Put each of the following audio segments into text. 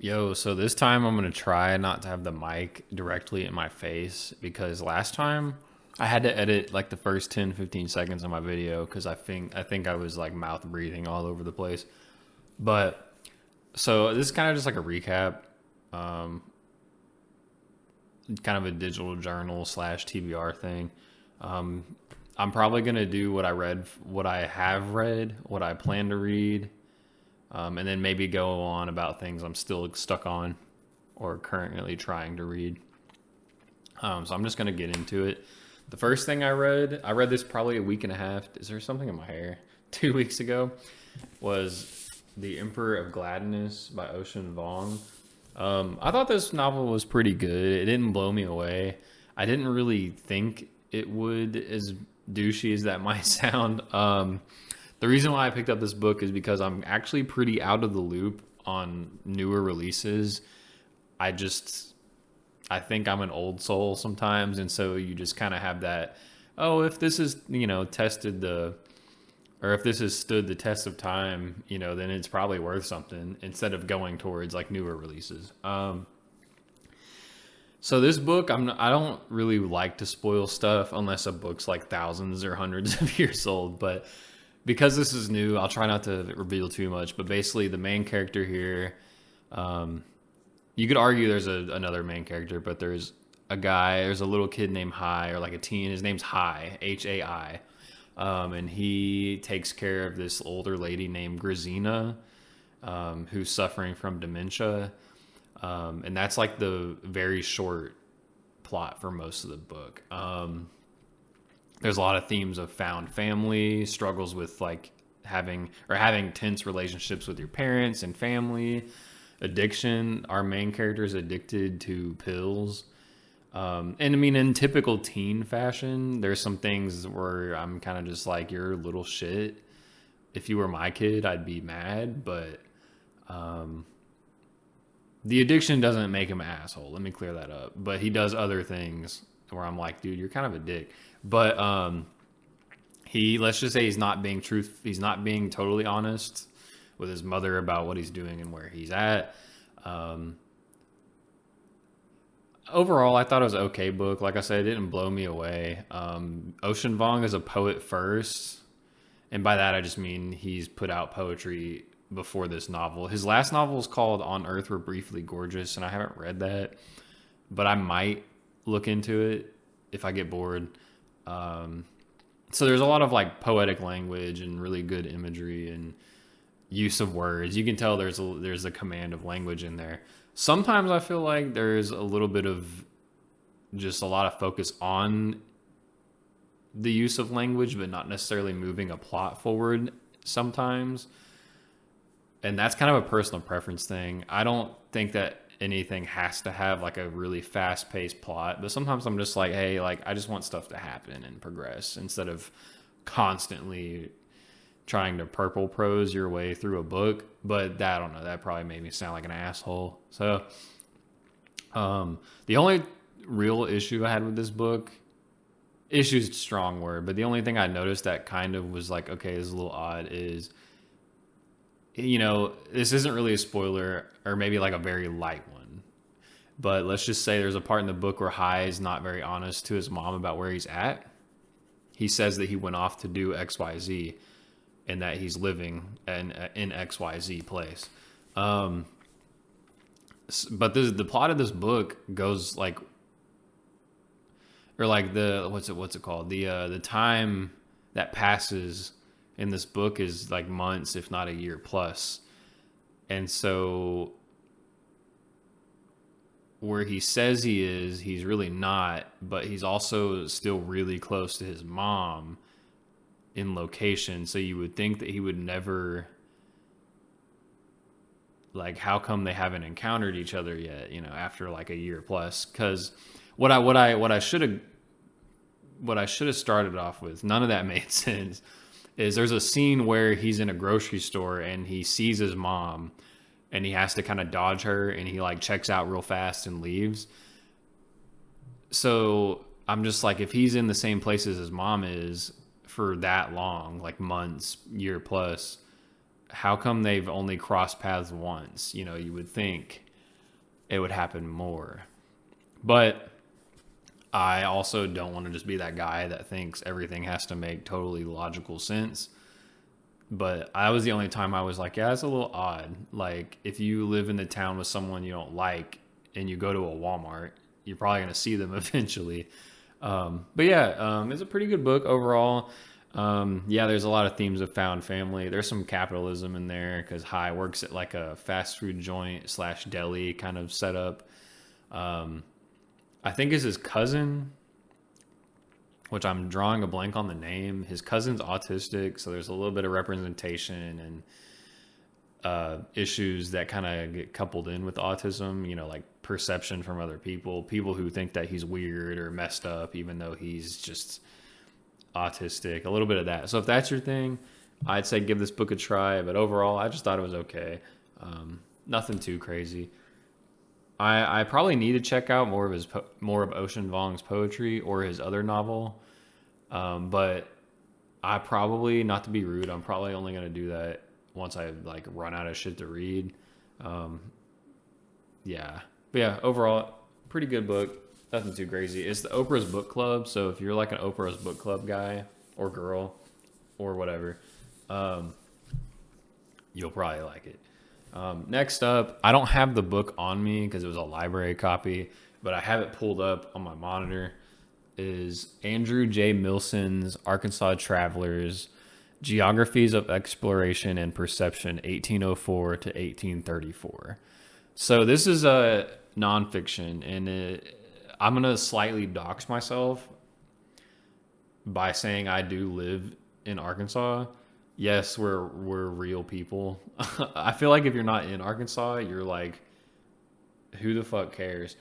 Yo, so this time I'm gonna try not to have the mic directly in my face because last time I had to edit like the first 10, 15 seconds of my video because I think I was like mouth breathing all over the place. But so this is kind of just like a recap, um, kind of a digital journal slash TBR thing. Um, I'm probably gonna do what I read, what I have read, what I plan to read, and then maybe go on about things I'm still stuck on or currently trying to read. So I'm just going to get into it. The first thing I read this probably a week and a half. Is there something in my hair? 2 weeks ago was The Emperor of Gladness by Ocean Vuong. I thought this novel was pretty good. It didn't blow me away. I didn't really think it would, as douchey as that might sound. The reason why I picked up this book is because I'm actually pretty out of the loop on newer releases. I think I'm an old soul sometimes, and so you just kind of have that, oh, if this is, or if this has stood the test of time, then it's probably worth something instead of going towards like newer releases. So this book, I don't really like to spoil stuff unless a book's like thousands or hundreds of years old, but because this is new, I'll try not to reveal too much. But basically, the main character here, you could argue there's another main character, but there's a little kid named Hai, or like a teen. His name's Hai, Hai. And he takes care of this older lady named Grazina, who's suffering from dementia. And that's like the very short plot for most of the book. There's a lot of themes of found family, struggles with like having tense relationships with your parents and family, addiction. Our main character is addicted to pills. And I mean, in typical teen fashion, there's some things where I'm kind of just like, you're a little shit. If you were my kid, I'd be mad, but the addiction doesn't make him an asshole. Let me clear that up. But he does other things where I'm like, dude, you're kind of a dick. But let's just say he's not being totally honest with his mother about what he's doing and where he's at. Overall, I thought it was an okay book. Like I said, it didn't blow me away. Ocean Vuong is a poet first, and by that I just mean he's put out poetry before this novel. His last novel is called On Earth We're Briefly Gorgeous, and I haven't read that, but I might look into it if I get bored. So there's a lot of like poetic language and really good imagery and use of words. You can tell there's a command of language in there. Sometimes I feel like there's a little bit of just a lot of focus on the use of language, but not necessarily moving a plot forward sometimes. And that's kind of a personal preference thing. I don't think that anything has to have like a really fast-paced plot, but sometimes I'm just like, hey, like I just want stuff to happen and progress instead of constantly trying to purple prose your way through a book. But I don't know, that probably made me sound like an asshole. So the only real issue I had with this book, issue's a strong word, but the only thing I noticed that kind of was like, okay, this is a little odd, is this isn't really a spoiler, or maybe like a very light one. But let's just say there's a part in the book where Hai is not very honest to his mom about where he's at. He says that he went off to do XYZ and that he's living in XYZ place. But the plot of this book goes like, or like what's it called? The time that passes in this book is like months, if not a year plus. And so where he says he is, he's really not, but he's also still really close to his mom in location. So you would think that he would never, like, how come they haven't encountered each other yet, after like a year plus? Because what I should have started off with, none of that made sense, is there's a scene where he's in a grocery store and he sees his mom and he has to kind of dodge her and he like checks out real fast and leaves. So I'm just like, if he's in the same place as his mom is for that long, like months, year plus, how come they've only crossed paths once? You would think it would happen more. But I also don't want to just be that guy that thinks everything has to make totally logical sense. But I was the only time I was like, yeah, it's a little odd. Like, if you live in the town with someone you don't like and you go to a Walmart, you're probably going to see them eventually. But yeah, it's a pretty good book overall. Yeah, there's a lot of themes of found family. There's some capitalism in there because Hai works at like a fast food joint / deli kind of setup. I think is his cousin, which I'm drawing a blank on the name. His cousin's autistic, so there's a little bit of representation and issues that kind of get coupled in with autism, you know, like perception from other people who think that he's weird or messed up, even though he's just autistic, a little bit of that. So if that's your thing, I'd say give this book a try. But overall, I just thought it was okay. Nothing too crazy. I probably need to check out more of Ocean Vuong's poetry or his other novel. But I probably, not to be rude, I'm probably only going to do that once I like run out of shit to read. Yeah. But yeah, overall, pretty good book. Nothing too crazy. It's the Oprah's Book Club. So if you're like an Oprah's Book Club guy or girl or whatever, you'll probably like it. Next up, I don't have the book on me because it was a library copy, but I have it pulled up on my monitor, is Andrew J. Milson's Arkansas Travelers, Geographies of Exploration and Perception, 1804 to 1834. So this is a nonfiction, and I'm going to slightly dox myself by saying I do live in Arkansas. Yes, we're real people. I feel like if you're not in Arkansas, you're like, who the fuck cares?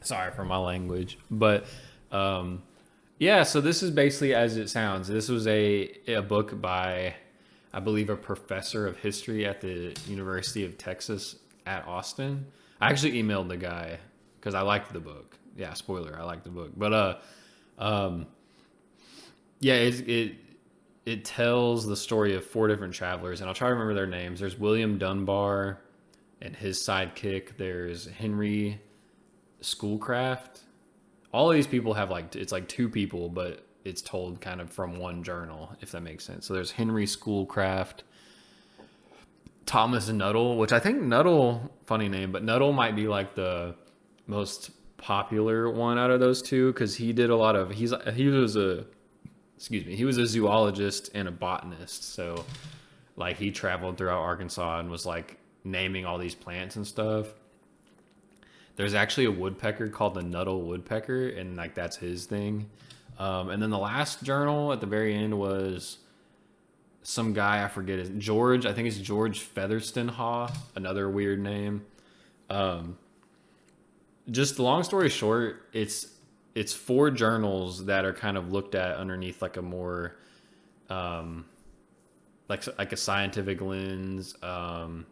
Sorry for my language, but yeah. So this is basically as it sounds. This was a book by, I believe, a professor of history at the University of Texas at Austin. I actually emailed the guy because I liked the book. Yeah, spoiler, I liked the book, but yeah, it tells the story of 4 different travelers, and I'll try to remember their names. There's William Dunbar and his sidekick. There's Henry Schoolcraft. All of these people have it's like 2 people, but it's told kind of from one journal, if that makes sense. So there's Henry Schoolcraft, Thomas Nuttall, which I think Nuttall, funny name, but Nuttall might be like the most popular one out of those 2 because he did a lot of, he was a zoologist and a botanist. So like he traveled throughout Arkansas and was like naming all these plants and stuff. There's actually a woodpecker called the Nuttall woodpecker, and like that's his thing. And then the last journal at the very end was some guy, I forget his, George, I think it's George Featherstonhaugh, another weird name. Just the long story short, it's 4 journals that are kind of looked at underneath like a more like a scientific lens. Kind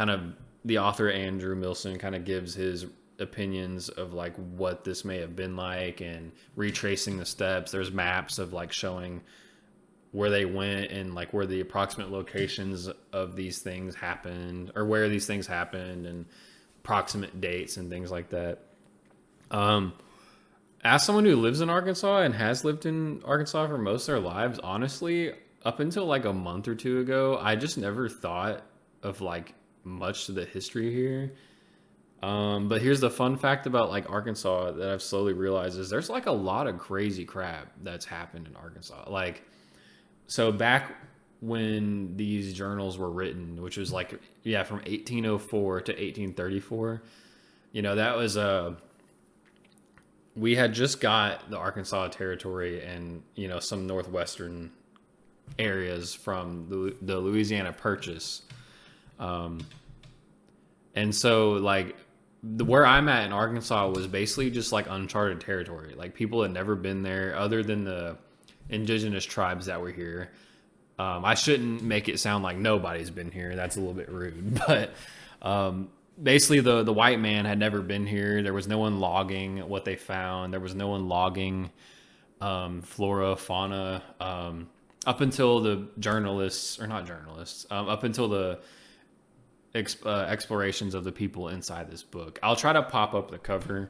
of the author Andrew Milson kind of gives his opinions of like what this may have been like and retracing the steps. There's maps of like showing where they went and like where the approximate locations of these things happened, or where these things happened, and approximate dates and things like that. As someone who lives in Arkansas and has lived in Arkansas for most of their lives, honestly, up until like a month or 2 ago, I just never thought of like much of the history here. But here's the fun fact about like Arkansas that I've slowly realized is there's like a lot of crazy crap that's happened in Arkansas. Like, so back when these journals were written, which was like, yeah, from 1804 to 1834, you know, that was we had just got the Arkansas Territory and, you know, some northwestern areas from the Louisiana Purchase. And so like where I'm at in Arkansas was basically just like uncharted territory. Like people had never been there other than the indigenous tribes that were here. I shouldn't make it sound like nobody's been here. That's a little bit rude, but, basically the white man had never been here. There was no one logging what they found. There was no one logging, flora, fauna, up until the journalists, or not journalists, up until the explorations of the people inside this book. I'll try to pop up the cover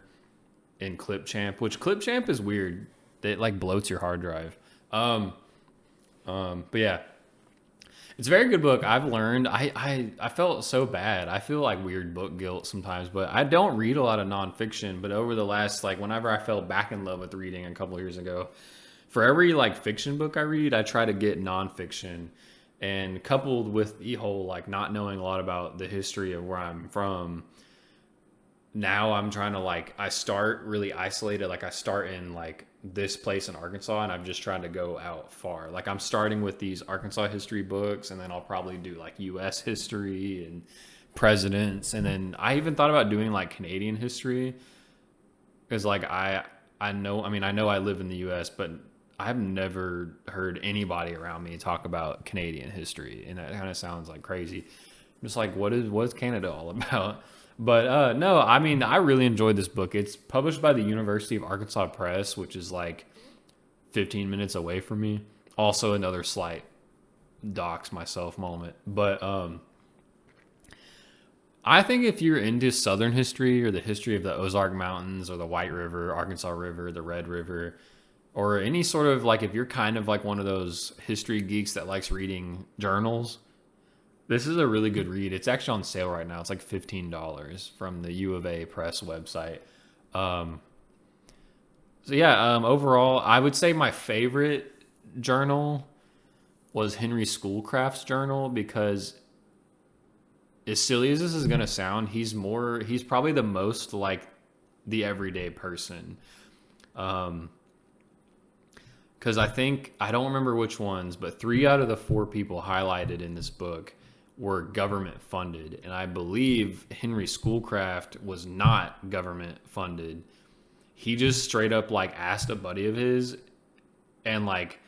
in Clipchamp, which Clipchamp is weird. It like bloats your hard drive. But yeah, it's a very good book. I've learned. I felt so bad. I feel like weird book guilt sometimes, but I don't read a lot of nonfiction. But over the last, like, whenever I fell back in love with reading a couple of years ago, for every like fiction book I read, I try to get nonfiction. And coupled with the whole like not knowing a lot about the history of where I'm from, now I'm trying to like, I start really isolated. Like I start in like this place in Arkansas, and I'm just trying to go out far. Like I'm starting with these Arkansas history books, and then I'll probably do like US history and presidents. And then I even thought about doing like Canadian history, because like I know I live in the US, but I've never heard anybody around me talk about Canadian history, and that kind of sounds like crazy. I'm just like, what's Canada all about? But no, I mean, I really enjoyed this book. It's published by the University of Arkansas Press, which is like 15 minutes away from me. Also, another slight dox myself moment. But I think if you're into Southern history or the history of the Ozark Mountains or the White River, Arkansas River, the Red River, or any sort of like, if you're kind of like one of those history geeks that likes reading journals, this is a really good read. It's actually on sale right now. It's like $15 from the U of A Press website. Overall, I would say my favorite journal was Henry Schoolcraft's journal, because as silly as this is going to sound, he's probably the most like the everyday person. Because I don't remember which ones, but 3 out of the 4 people highlighted in this book were government funded. And I believe Henry Schoolcraft was not government funded. He just straight up like asked a buddy of his and like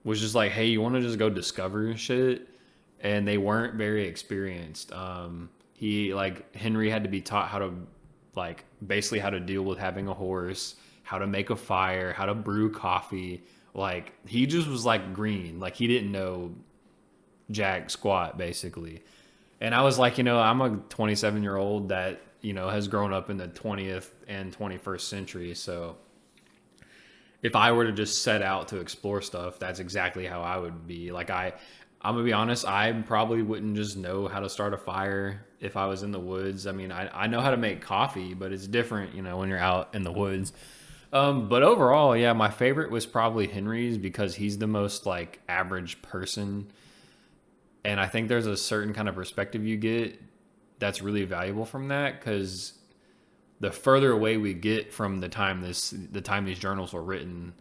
was just like, hey, you want to just go discover shit? And they weren't very experienced. Henry had to be taught how to like basically how to deal with having a horse, how to make a fire, how to brew coffee. Like he just was like green. Like he didn't know jack squat basically. And I was like, I'm a 27-year-old that, has grown up in the 20th and 21st century. So if I were to just set out to explore stuff, that's exactly how I would be. Like I'm gonna be honest, I probably wouldn't just know how to start a fire if I was in the woods. I mean, I know how to make coffee, but it's different, when you're out in the woods. But overall, yeah, my favorite was probably Henry's, because he's the most like average person. And I think there's a certain kind of perspective you get that's really valuable from that, because the further away we get from the time these journals were written,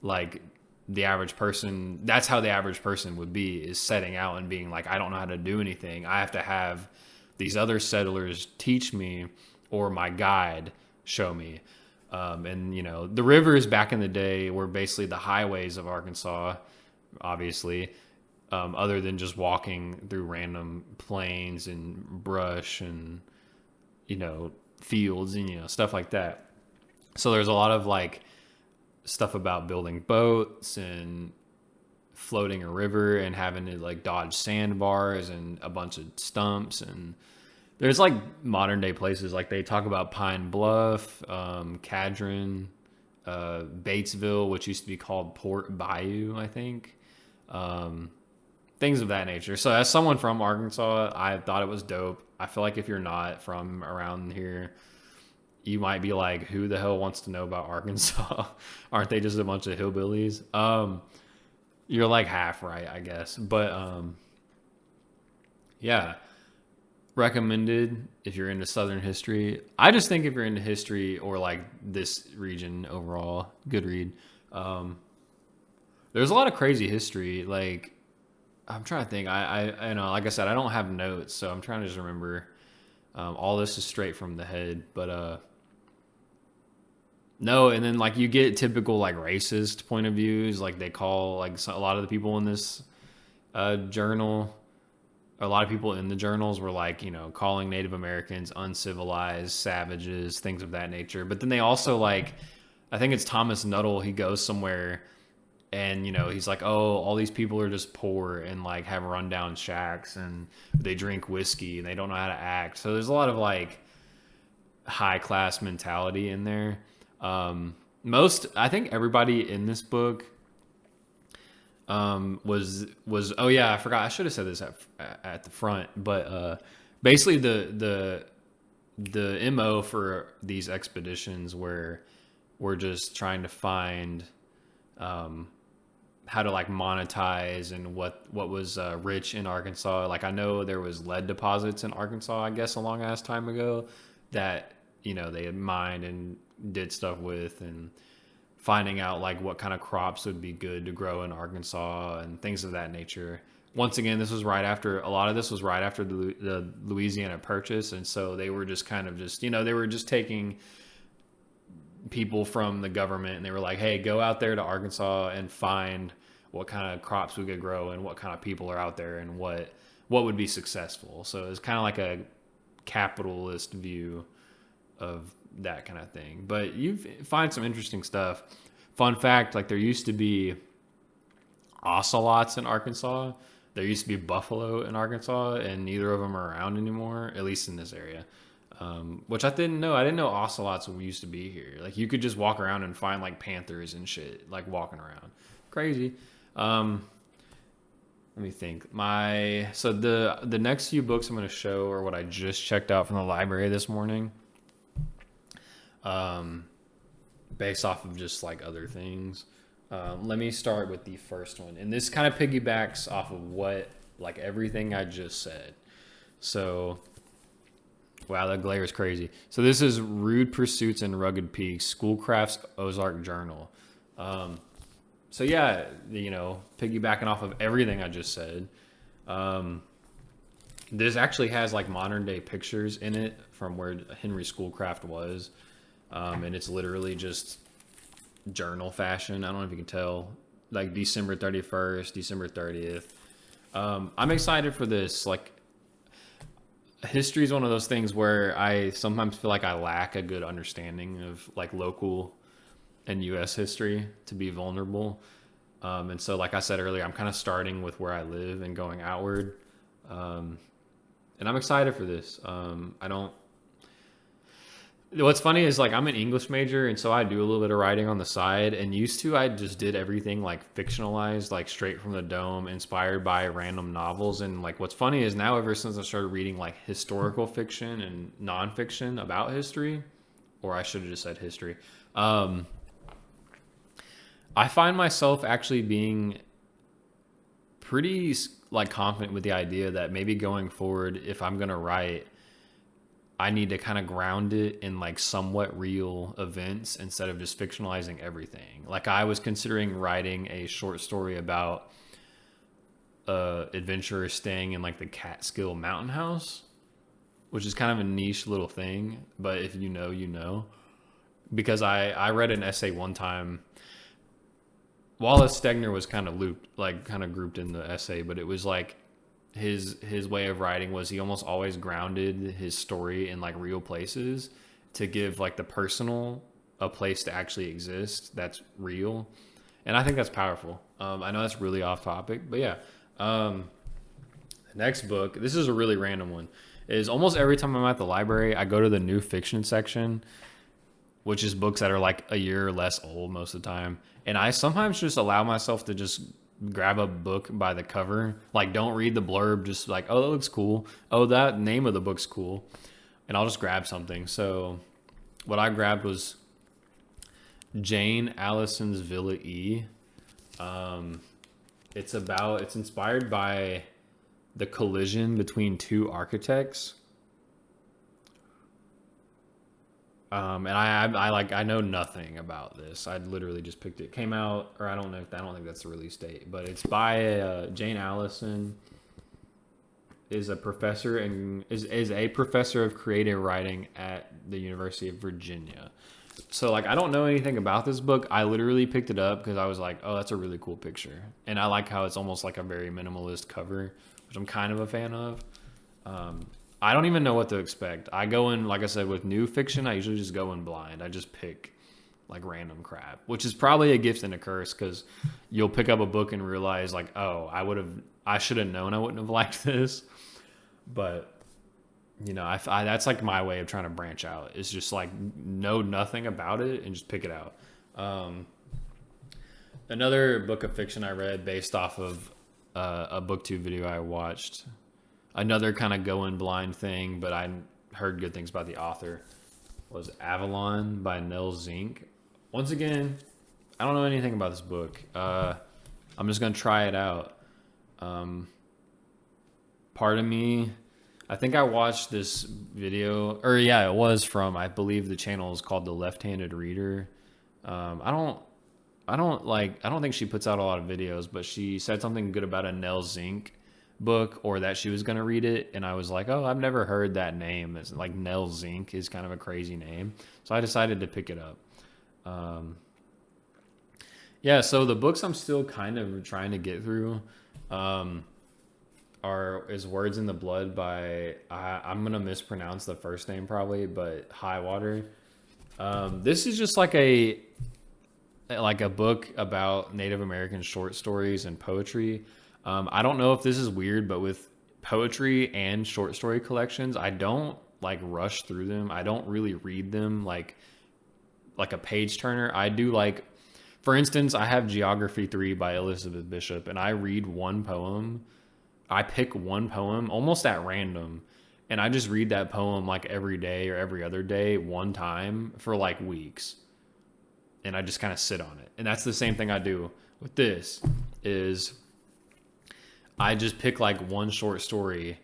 like the average person, that's how the average person would be, is setting out and being like, I don't know how to do anything. I have to have these other settlers teach me, or my guide show me. The rivers back in the day were basically the highways of Arkansas, obviously, other than just walking through random plains and brush and, fields and, stuff like that. So there's a lot of like stuff about building boats and floating a river and having to like dodge sandbars and a bunch of stumps. And there's like modern day places, like they talk about Pine Bluff, Cadron, Batesville, which used to be called Port Bayou, I think. Things of that nature. So as someone from Arkansas, I thought it was dope. I feel like if you're not from around here, you might be like, who the hell wants to know about Arkansas? Aren't they just a bunch of hillbillies? You're like half right, I guess. But yeah, recommended if you're into Southern history. I just think if you're into history or like this region overall, good read. There's a lot of crazy history. Like, I'm trying to think. I like I said, I don't have notes, so I'm trying to just remember. All this is straight from the head, but no. And then like you get typical like racist point of views, like they call like a lot of the people in this journal. A lot of people in the journals were like, calling Native Americans uncivilized, savages, things of that nature. But then they also like, I think it's Thomas Nuttall. He goes somewhere And he's like, oh, all these people are just poor and like have rundown shacks and they drink whiskey and they don't know how to act. So there's a lot of like high class mentality in there. I think everybody in this book was oh yeah, I forgot, I should have said this at the front, but basically the MO for these expeditions where we're just trying to find how to like monetize and what was rich in Arkansas. Like I know there was lead deposits in Arkansas, I guess, a long ass time ago that they had mined and did stuff with, and finding out like what kind of crops would be good to grow in Arkansas and things of that nature. Once again, a lot of this was right after the Louisiana Purchase, and so they were just kind of they were just taking people from the government and they were like, hey, go out there to Arkansas and find what kind of crops we could grow and what kind of people are out there and what would be successful. So it's kind of like a capitalist view of that kind of thing. But you find some interesting stuff. Fun fact, like there used to be ocelots in Arkansas. There used to be buffalo in Arkansas, and neither of them are around anymore, at least in this area. Which I didn't know. I didn't know ocelots used to be here. Like you could just walk around and find like panthers and shit, like walking around. Crazy. Let me think. So the next few books I'm going to show are what I just checked out from the library this morning. Based off of just like other things. Let me start with the first one. And this kind of piggybacks off of like everything I just said. So, wow, that glare is crazy. So this is Rude Pursuits and Rugged Peaks, Schoolcraft's Ozark Journal. So yeah, piggybacking off of everything I just said. This actually has like modern day pictures in it from where Henry Schoolcraft was. And it's literally just journal fashion. I don't know if you can tell, like December 31st, December 30th. I'm excited for this. Like history is one of those things where I sometimes feel like I lack a good understanding of like local and U.S. history to be vulnerable. And so, like I said earlier, I'm kind of starting with where I live and going outward. And I'm excited for this. What's funny is like I'm an English major, and so I do a little bit of writing on the side, and used to I just did everything like fictionalized, like straight from the dome, inspired by random novels. And like what's funny is now ever since I started reading like historical fiction and nonfiction about history, or I should have just said history, I find myself actually being pretty like confident with the idea that maybe going forward, if I'm going to write, I need to kind of ground it in like somewhat real events instead of just fictionalizing everything. Like I was considering writing a short story about adventurers staying in like the Catskill Mountain House, which is kind of a niche little thing, but if you know, you know. Because I read an essay one time. Wallace Stegner was kind of grouped in the essay, but it was like his way of writing was he almost always grounded his story in like real places to give like the personal a place to actually exist that's real. And I think that's powerful. I know that's really off topic, but yeah. The next book, this is a really random one, is almost every time I'm at the library, I go to the new fiction section, which is books that are like a year or less old most of the time. And I sometimes just allow myself to just grab a book by the cover. Like, don't read the blurb, just like, oh, that looks cool. Oh, that name of the book's cool. And I'll just grab something. So what I grabbed was Jane Allison's Villa E. It's inspired by the collision between two architects. And I know nothing about this. I literally just picked it. Came out, or I don't think that's the release date, but it's by Jane Allison. Is a professor and is a professor of creative writing at the University of Virginia. So like I don't know anything about this book. I literally picked it up because I was like, oh, that's a really cool picture, and I like how it's almost like a very minimalist cover, which I'm kind of a fan of. I don't even know what to expect. I go in, like I said, with new fiction, I usually just go in blind. I just pick like random crap, which is probably a gift and a curse because you'll pick up a book and realize like, oh, I should have known I wouldn't have liked this. But that's like my way of trying to branch out. Is just like know nothing about it and just pick it out. Another book of fiction I read based off of a booktube video I watched. Another kind of go in blind thing, but I heard good things about the author. Was Avalon by Nell Zink. Once again, I don't know anything about this book. I'm just gonna try it out. Part of me, I think I watched this video, or yeah, it was from, I believe the channel is called The Left-Handed Reader. I don't think she puts out a lot of videos, but she said something good about a Nell Zink book, or that she was going to read it, and I was like, oh, I've never heard that name. It's like Nell Zink is kind of a crazy name, so I decided to pick it up. Yeah, so the books I'm still kind of trying to get through is Words in the Blood by, I'm going to mispronounce the first name probably, but Highwater. This is just like a book about Native American short stories and poetry. I don't know if this is weird, but with poetry and short story collections, I don't like rush through them. I don't really read them like a page turner. I do like, for instance, I have Geography 3 by Elizabeth Bishop, and I read one poem. I pick one poem almost at random, and I just read that poem like every day or every other day one time for like weeks. And I just kind of sit on it. And that's the same thing I do with this is I just pick like one short story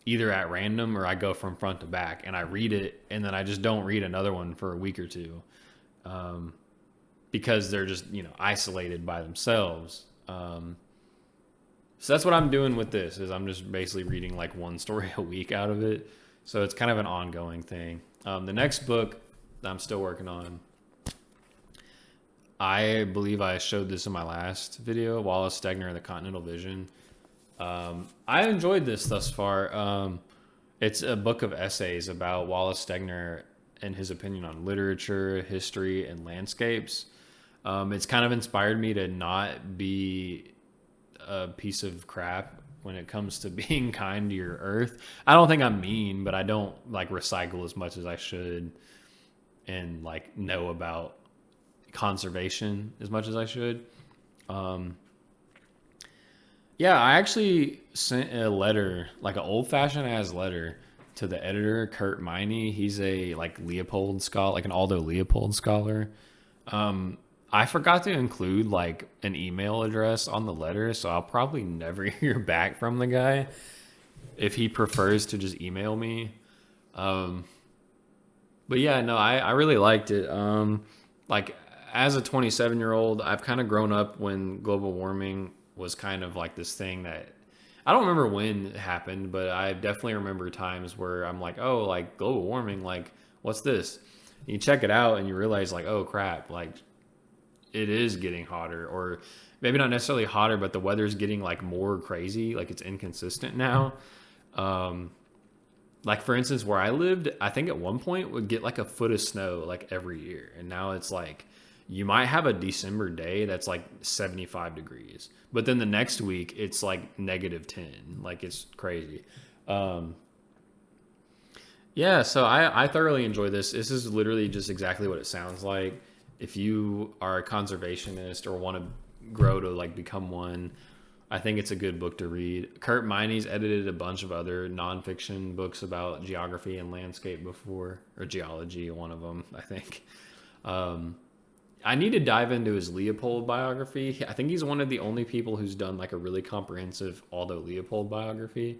either at random or I go from front to back and I read it, and then I just don't read another one for a week or two because they're just, isolated by themselves. So that's what I'm doing with this is I'm just basically reading like one story a week out of it. So it's kind of an ongoing thing. The next book that I'm still working on, I believe I showed this in my last video, Wallace Stegner and the Continental Vision. I enjoyed this thus far. It's a book of essays about Wallace Stegner and his opinion on literature, history, and landscapes. It's kind of inspired me to not be a piece of crap when it comes to being kind to your earth. I don't think I'm mean, but I don't like recycle as much as I should and like know about conservation as much as I should. Yeah, I actually sent a letter, like an old-fashioned ass letter to the editor, Kurt Miney. He's a like Leopold scholar, like an Aldo Leopold scholar. I forgot to include like an email address on the letter, so I'll probably never hear back from the guy if he prefers to just email me. But yeah, no, I really liked it. Like as a 27-year-old, I've kind of grown up when global warming was kind of like this thing that I don't remember when it happened, but I definitely remember times where I'm like, oh, like global warming, like what's this? And you check it out and you realize like, oh crap, like it is getting hotter, or maybe not necessarily hotter, but the weather's getting like more crazy. Like it's inconsistent now. Like for instance, where I lived, I think at one point would get like a foot of snow like every year. And now it's like, you might have a December day that's like 75 degrees, but then the next week it's like -10. Like it's crazy. Yeah, so I thoroughly enjoy this. This is literally just exactly what it sounds like. If you are a conservationist or want to grow to like become one, I think it's a good book to read. Kurt Miney's edited a bunch of other nonfiction books about geography and landscape before, or geology, one of them, I think. I need to dive into his Leopold biography. I think he's one of the only people who's done like a really comprehensive Aldo Leopold biography.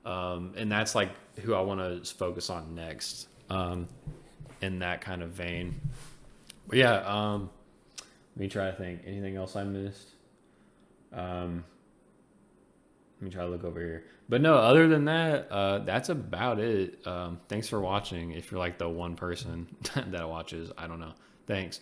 And that's like who I want to focus on next, in that kind of vein. But yeah, let me try to think. Anything else I missed? Let me try to look over here. But no, other than that, that's about it. Thanks for watching. If you're like the one person that watches, I don't know. Thanks.